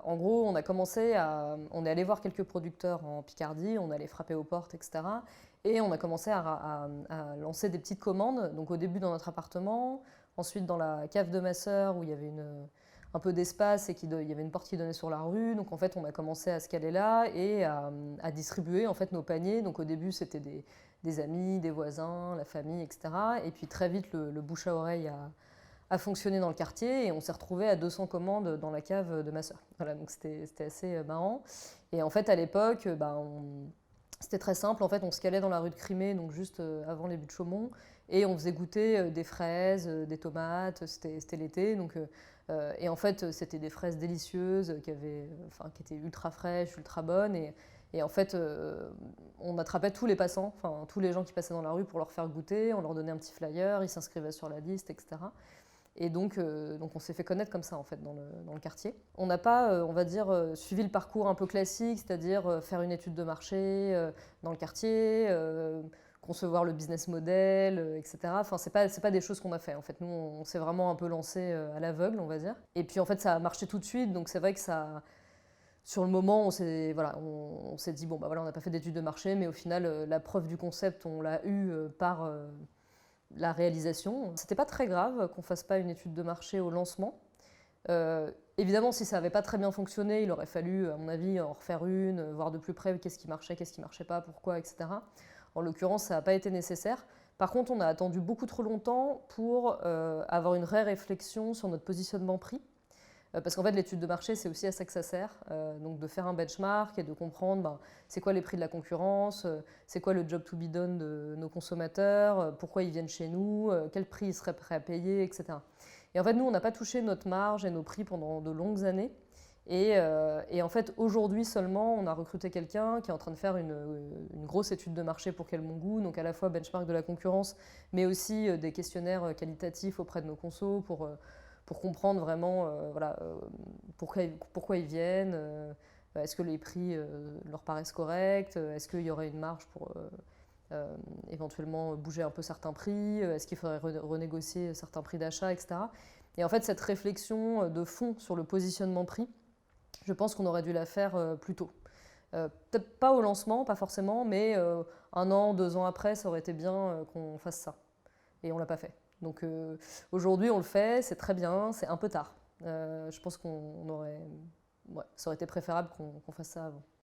En gros, on est allé voir quelques producteurs en Picardie, on est allé frapper aux portes, etc. Et on a commencé à lancer des petites commandes. Donc au début dans notre appartement, ensuite dans la cave de ma sœur où il y avait un peu d'espace et il y avait une porte qui donnait sur la rue. Donc en fait, on a commencé à se caler là et à distribuer en fait nos paniers. Donc au début, c'était des amis, des voisins, la famille, etc. Et puis très vite, le bouche à oreille a fonctionné dans le quartier et on s'est retrouvé à 200 commandes dans la cave de ma sœur. Voilà, donc c'était assez marrant. Et en fait, à l'époque, c'était très simple. En fait, on se calait dans la rue de Crimée, donc juste avant les buts de Chaumont, et on faisait goûter des fraises, des tomates. C'était l'été, donc et en fait, c'était des fraises délicieuses qui étaient ultra fraîches, ultra bonnes. Et en fait, on attrapait tous les passants, enfin tous les gens qui passaient dans la rue pour leur faire goûter. On leur donnait un petit flyer, ils s'inscrivaient sur la liste, etc. Et donc on s'est fait connaître comme ça en fait dans le quartier. On n'a pas, on va dire, suivi le parcours un peu classique, c'est-à-dire faire une étude de marché dans le quartier, concevoir le business model, etc. Enfin, c'est pas des choses qu'on a fait. En fait, nous, on s'est vraiment un peu lancé à l'aveugle, on va dire. Et puis en fait, ça a marché tout de suite, donc c'est vrai que ça. Sur le moment, on s'est dit, bon, bah voilà, on n'a pas fait d'études de marché, mais au final, la preuve du concept, on l'a eu par la réalisation. C'était pas très grave qu'on fasse pas une étude de marché au lancement. Évidemment, si ça n'avait pas très bien fonctionné, il aurait fallu, à mon avis, en refaire une, voir de plus près qu'est-ce qui marchait pas, pourquoi, etc. En l'occurrence, ça n'a pas été nécessaire. Par contre, on a attendu beaucoup trop longtemps pour avoir une vraie réflexion sur notre positionnement prix. Parce qu'en fait, l'étude de marché, c'est aussi à ça que ça sert. Donc de faire un benchmark et de comprendre c'est quoi les prix de la concurrence, c'est quoi le job to be done de nos consommateurs, pourquoi ils viennent chez nous, quel prix ils seraient prêts à payer, etc. Et en fait, nous, on n'a pas touché notre marge et nos prix pendant de longues années. Et en fait, aujourd'hui seulement, on a recruté quelqu'un qui est en train de faire une grosse étude de marché pour Quel Mon Goût, donc à la fois benchmark de la concurrence, mais aussi des questionnaires qualitatifs auprès de nos consos pour comprendre vraiment voilà, pourquoi ils viennent, est-ce que les prix leur paraissent corrects, est-ce qu'il y aurait une marge pour éventuellement bouger un peu certains prix, est-ce qu'il faudrait renégocier certains prix d'achat, etc. Et en fait, cette réflexion de fond sur le positionnement prix, je pense qu'on aurait dû la faire plus tôt. Peut-être pas au lancement, pas forcément, mais 1 an, 2 ans après, ça aurait été bien qu'on fasse ça. Et on l'a pas fait. Donc aujourd'hui, on le fait, c'est très bien, c'est un peu tard. Je pense qu'on aurait. Ouais, ça aurait été préférable qu'on fasse ça avant.